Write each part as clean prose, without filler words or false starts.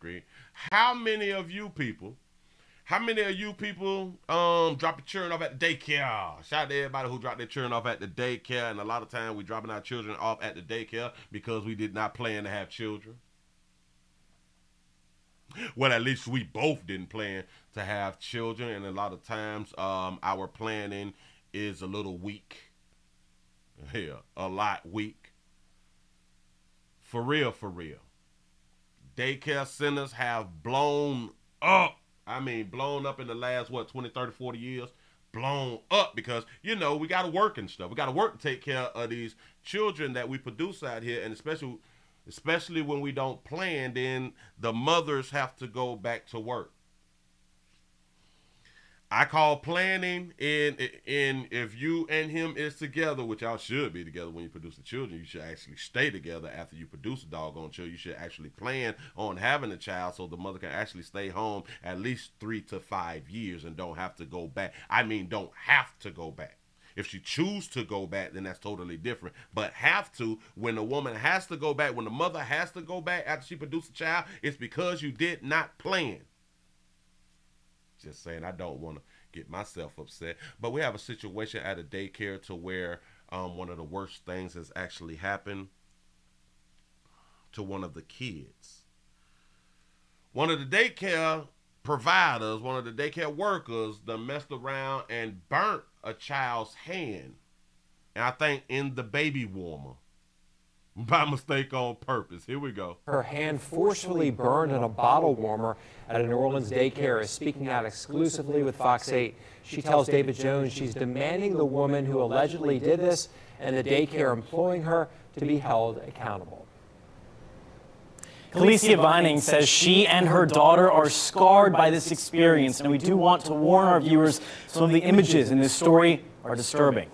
screen. How many of you people drop your children off at the daycare? Shout out to everybody who dropped their children off at the daycare. And a lot of times we dropping our children off at the daycare because we did not plan to have children. Well, at least we both didn't plan to have children. And a lot of times our planning is a little weak. Yeah, a lot weak. For real, for real. Daycare centers have blown up. I mean, blown up in the last, 20, 30, 40 years? Blown up because, we got to work and stuff. We got to work to take care of these children that we produce out here. And especially when we don't plan, then the mothers have to go back to work. I call planning in if you and him is together, which y'all should be together when you produce the children. You should actually stay together after you produce a doggone child. You should actually plan on having a child so the mother can actually stay home at least 3 to 5 years and don't have to go back. I mean, don't have to go back. If she choose to go back, then that's totally different. But have to, when the woman has to go back, when the mother has to go back after she produced a child, it's because you did not plan. Just saying, I don't want to get myself upset. But we have a situation at a daycare to where one of the worst things has actually happened to one of the kids. One of the daycare providers, one of the daycare workers, done messed around and burnt a child's hand. And I think in the baby warmer. By mistake on purpose. Here we go. Her hand forcefully burned in a bottle warmer at a New Orleans daycare is speaking out exclusively with Fox 8. She tells David Jones she's demanding the woman who allegedly did this and the daycare employing her to be held accountable. Kalicia Vining says she and her daughter are scarred by this experience, and we do want to warn our viewers some of the images in this story are disturbing.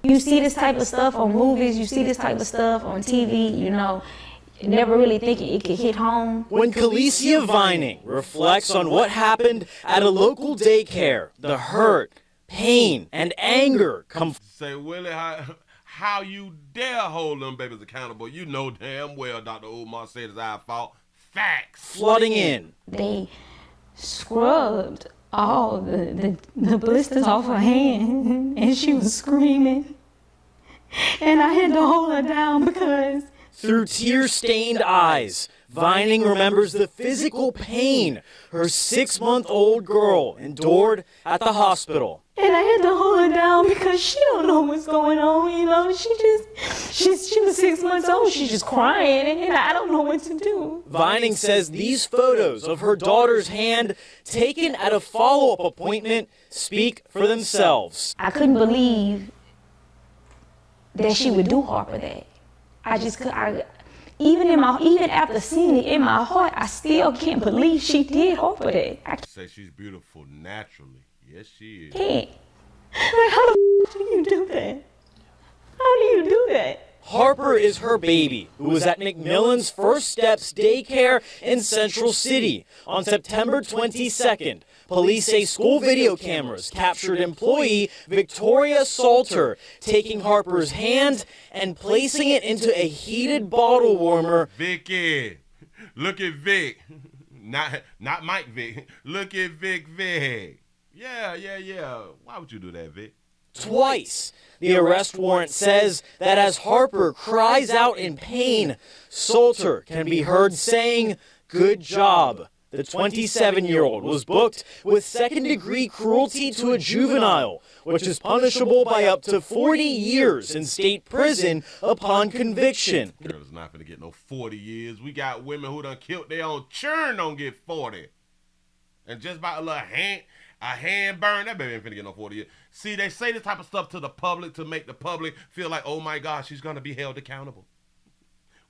You see this type of stuff on movies, you see this type of stuff on TV, never really thinking it could hit home. When Kalicia Vining reflects on what happened at a local daycare, the hurt, pain, and anger come. Say, Willie, how you dare hold them babies accountable? You know damn well Dr. Umar said it's our fault. Facts. Flooding in. They scrubbed all the blisters off her hand, and she was screaming. And I had to hold her down because... Through tear-stained eyes, Vining remembers the physical pain her 6-month-old girl endured at the hospital. And I had to hold her down because she don't know what's going on, she was 6 months old, she's just crying, and I don't know what to do. Vining says these photos of her daughter's hand taken at a follow-up appointment speak for themselves. I couldn't believe that she would do Harper that. Even after seeing it in my heart, I still can't believe she did Harper that. I say she's beautiful naturally. Yes, she is. Can't. How the do you do that? How do you do that? Harper is her baby, who was at McMillan's First Steps Daycare in Central City on September 22nd. Police say school video cameras captured employee Victoria Salter taking Harper's hand and placing it into a heated bottle warmer. Vicky, look at Vic. Not Mike Vic. Look at Vic. Yeah. Why would you do that, Vic? Twice. The arrest warrant says that as Harper cries out in pain, Salter can be heard saying, "Good job." The 27-year-old was booked with second-degree cruelty to a juvenile, which is punishable by up to 40 years in state prison upon conviction. Girl is not going to get no 40 years. We got women who done killed their own children don't get 40. And just by a little hand burn, that baby ain't finna get no 40 years. See, they say this type of stuff to the public to make the public feel like, oh my gosh, she's going to be held accountable.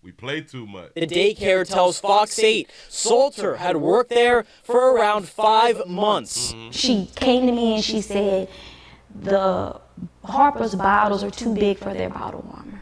We play too much. The daycare tells Fox 8 Salter had worked there for around 5 months. Mm-hmm. She came to me and she said, the Harper's bottles are too big for their bottle warmer.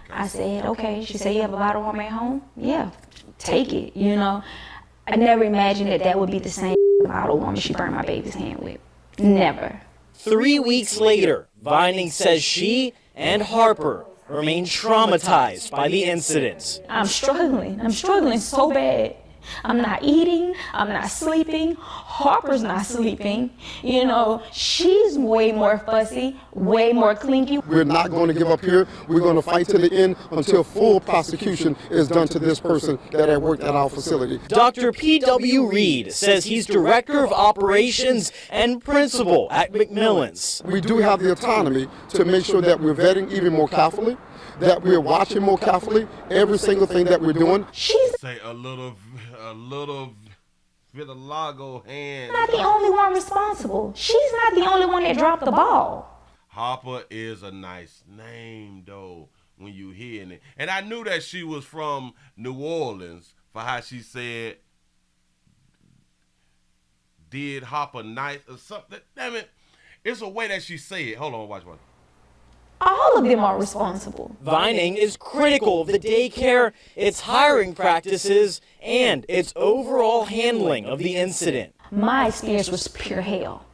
I said, okay. She said, you have a bottle warmer at home? Yeah, take it, I never imagined that would be the same bottle warmer she burned my baby's hand with. Never. 3 weeks later, Vining says she and Harper remain traumatized by the incidents. I'm struggling so bad. I'm not eating, I'm not sleeping, Harper's not sleeping. You know, she's way more fussy, way more clingy. We're not going to give up here. We're going to fight to the end until full prosecution is done to this person that had worked at our facility. Dr. P.W. Reed says he's Director of Operations and Principal at McMillan's. We do have the autonomy to make sure that we're vetting even more carefully, that we're watching more carefully every single thing that we're doing. She's Say a little vitiligo hand. not the only one responsible. She's not the only one that dropped the ball. Harper is a nice name, though, when you hearing it. And I knew that she was from New Orleans for how she said, did Harper nice or something. Damn it. It's a way that she say it. Hold on, watch one. All of them are responsible. Vining is critical of the daycare, its hiring practices, and its overall handling of the incident. My experience was pure hell.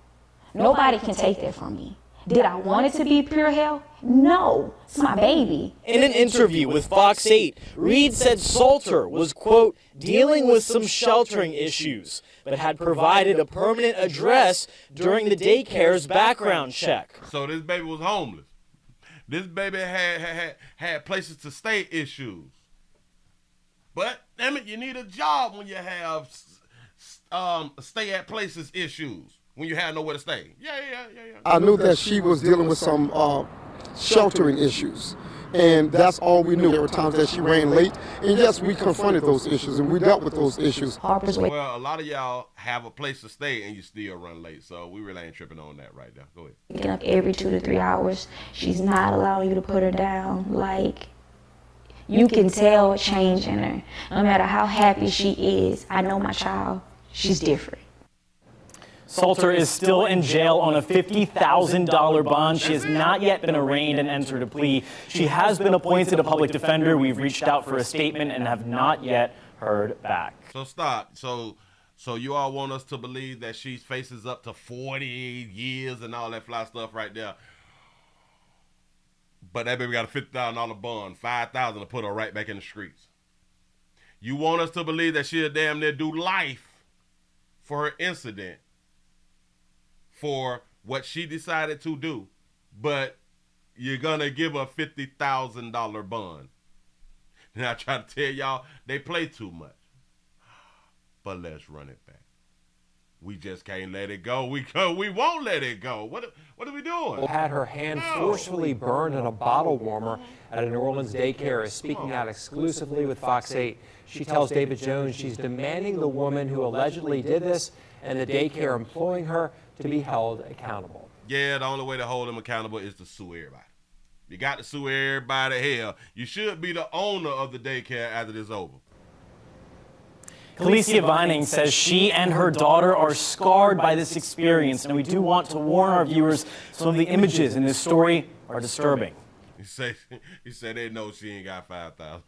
Nobody can take that from me. Did I want it to be pure hell? No, it's my baby. In an interview with Fox 8, Reed said Salter was, quote, dealing with some sheltering issues, but had provided a permanent address during the daycare's background check. So this baby was homeless. This baby had places to stay issues. But, damn it, you need a job when you have stay at places issues. When you have nowhere to stay. Yeah. I knew that she was dealing with some sheltering issues, and that's all we knew. There were times that she ran late, and yes, we confronted those issues, and we dealt with those issues. Harper's way. Well, a lot of y'all have a place to stay, and you still run late, so we really ain't tripping on that right now. Go ahead. Waking up every 2 to 3 hours. She's not allowing you to put her down. Like, you can tell a change in her. No matter how happy she is, I know my child, she's different. Salter is still in jail on a $50,000 bond. She has not yet been arraigned and entered a plea. She has been appointed a public defender. We've reached out for a statement and have not yet heard back. So stop. So you all want us to believe that she faces up to 40 years and all that fly stuff right there. But that baby got a $50,000 bond, $5,000 to put her right back in the streets. You want us to believe that she'll damn near do life for her incident, for what she decided to do, but you're gonna give her a $50,000 bond. And I try to tell y'all, they play too much. But let's run it back. We just can't let it go. We won't let it go. What are we doing? Had her hand forcefully burned in a bottle warmer at a New Orleans daycare is speaking out exclusively with Fox 8. She tells David Jones she's demanding the woman who allegedly did this and the daycare employing her to be held accountable. Yeah, the only way to hold them accountable is to sue everybody. You got to sue everybody. Hell, you should be the owner of the daycare after this over. Khaleesi Vining says she and her daughter are scarred by this experience, and we do want to warn our viewers some of the images in this story are disturbing. He said they know she ain't got 5,000.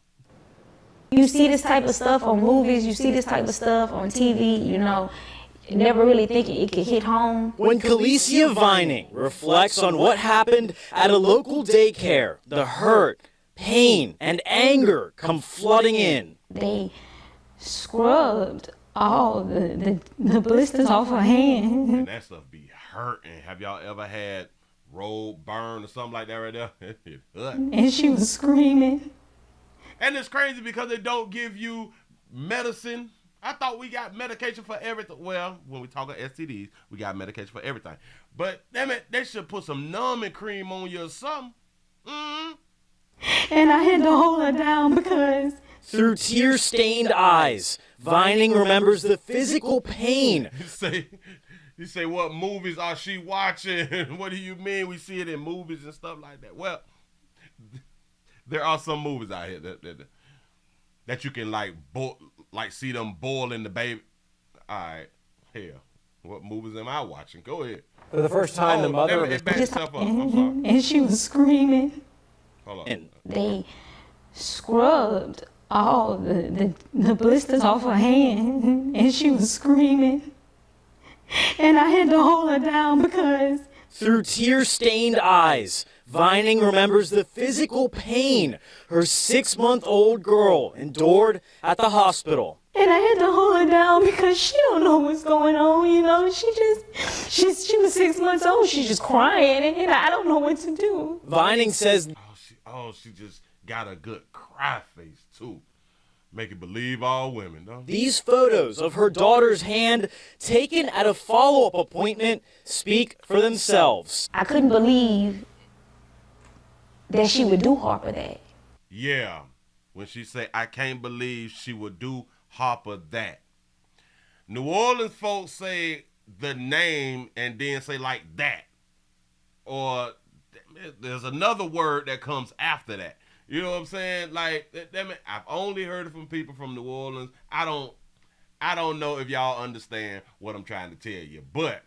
You see this type of stuff on movies, you see this type of stuff on TV, you know, never really thinking it could hit home. When Khaleesi Vining reflects on what happened at a local daycare, the hurt, pain, and anger come flooding in. They scrubbed all the blisters off her hand. And that stuff be hurting. Have y'all ever had road burn or something like that right there? It hurt. And she was screaming. And it's crazy because they don't give you medicine. I thought we got medication for everything. Well, when we talk about STDs, we got medication for everything. But damn it, they should put some numbing cream on you or something. And I had to hold her down because... Through tear-stained eyes, Vining remembers the physical pain. You say, what movies are she watching? What do you mean we see it in movies and stuff like that? Well, there are some movies out here that you can like see them boiling the baby. All right, hell, what movies am I watching? Go ahead. For the first time, the mother of and she was screaming. Hold on. They scrubbed all the blisters off her hand, and she was screaming. And I had to hold her down because... Through tear-stained eyes, Vining remembers the physical pain her 6-month-old girl endured at the hospital. And I had to hold her down because she don't know what's going on, you know. She was 6 months old. She's just crying, and I don't know what to do. Vining says she just got a good cry face, too. Make it believe all women, though. these photos of her daughter's hand taken at a follow-up appointment speak for themselves. I couldn't believe that she would do Harper that. Yeah, when she say, I can't believe she would do Harper that. New Orleans folks say the name and then say like that. Or there's another word that comes after that. You know what I'm saying? Like, I've only heard it from people from New Orleans. I don't know if y'all understand what I'm trying to tell you. But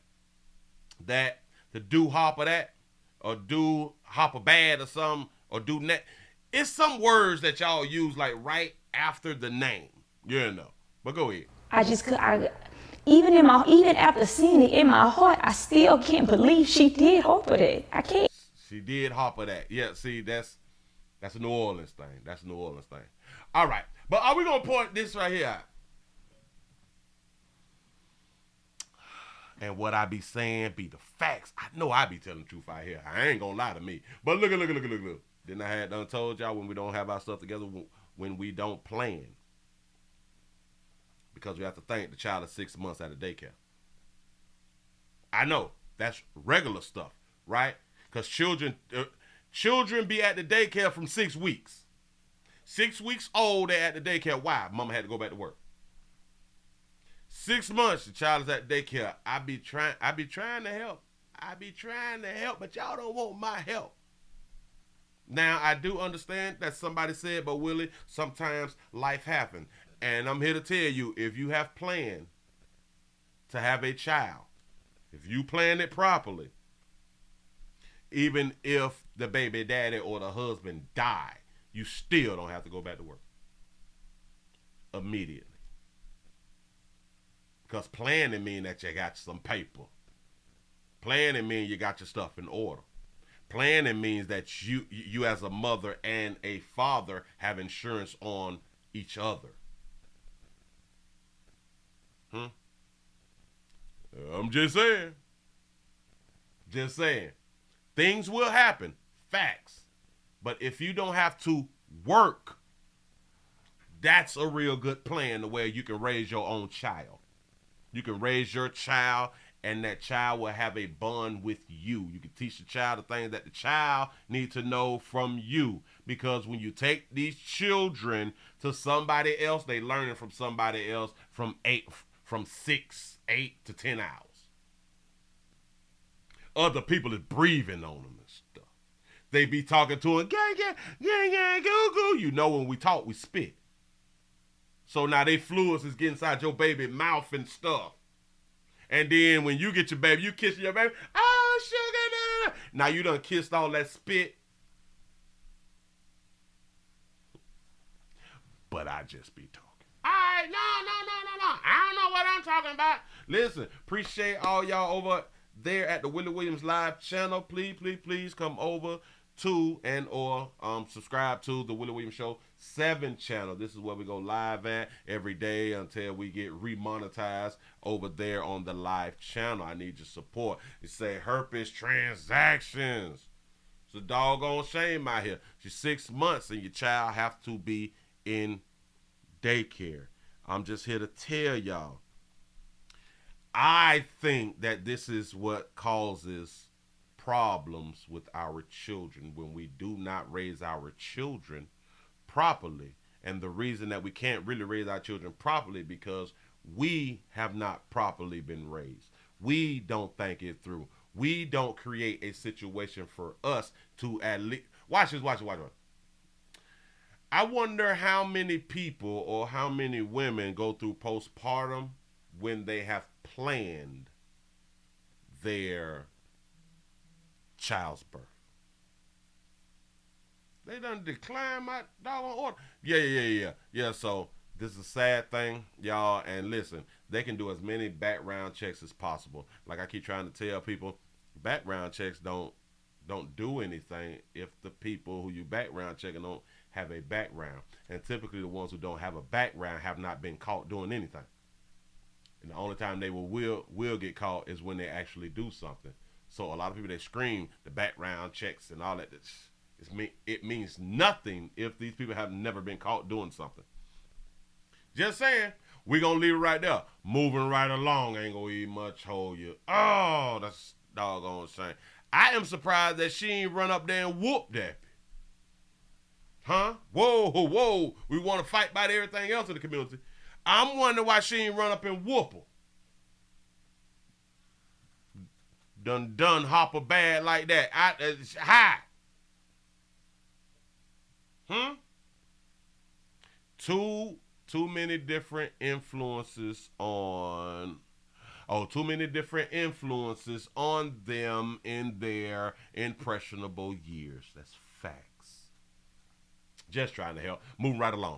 that, to do Harper that, or do Harper bad or something, or do that, it's some words that y'all use like right after the name. You know. But go ahead. Even after seeing it in my heart, I still can't believe she did Harper that. I can't. She did Harper that. Yeah, see, that's a New Orleans thing. That's a New Orleans thing. All right. But are we going to point this right here out? And what I be saying be the facts. I know I be telling the truth out here. I ain't going to lie to me. But look. Didn't I have done told y'all when we don't have our stuff together, when we don't plan? Because we have to think the child is 6 months out of daycare. I know. That's regular stuff, right? Because children be at the daycare from 6 weeks. 6 weeks old, they're at the daycare. Why? Mama had to go back to work. 6 months, the child is at daycare. I be trying to help. But y'all don't want my help. Now, I do understand that somebody said, but Willie, sometimes life happens. And I'm here to tell you, if you have planned to have a child, if you plan it properly, even if the baby daddy or the husband die, you still don't have to go back to work immediately. Because planning means that you got some paper. Planning means you got your stuff in order. Planning means that you as a mother and a father have insurance on each other. I'm just saying. Things will happen. Facts. But if you don't have to work, that's a real good plan, the way you can raise your own child. You can raise your child, and that child will have a bond with you. You can teach the child the things that the child needs to know from you. Because when you take these children to somebody else, they learn from somebody else from 6, 8 to 10 hours. Other people is breathing on them and stuff. They be talking to them, gang, goo, goo. You know, when we talk, we spit. So now they fluids is getting inside your baby mouth and stuff. And then when you get your baby, you kiss your baby, oh, sugar. Now you done kissed all that spit. But I just be talking. All right, no. I don't know what I'm talking about. Listen, appreciate all y'all over there at the Willie Williams Live channel. Please come over to and or subscribe to the Willie Williams Show 7 channel. This is where we go live at every day until we get remonetized over there on the live channel. I need your support. It say herpes transactions. It's a doggone shame out here. She's 6 months and your child have to be in daycare. I'm just here to tell y'all, I think that this is what causes problems with our children when we do not raise our children properly. And the reason that we can't really raise our children properly because we have not properly been raised. We don't think it through. We don't create a situation for us to at least watch this. I wonder how many people or how many women go through postpartum when they have planned their child's birth. They done decline my doggone order. Yeah, so this is a sad thing, y'all. And listen, they can do as many background checks as possible. Like I keep trying to tell people, background checks don't do anything if the people who you background checking don't have a background. And typically the ones who don't have a background have not been caught doing anything. And the only time they will get caught is when they actually do something. So a lot of people, they scream the background checks and all that. It means nothing if these people have never been caught doing something. Just saying. We're going to leave it right there. Moving right along. Ain't going to eat much, hold you. Oh, that's doggone shame. I am surprised that she ain't run up there and whoop that. Huh? Whoa. We want to fight about everything else in the community. I'm wondering why she ain't run up and whoop her. Done Hopper bad like that. Hi. Too many different influences on them in their impressionable years. That's facts. Just trying to help. Moving right along.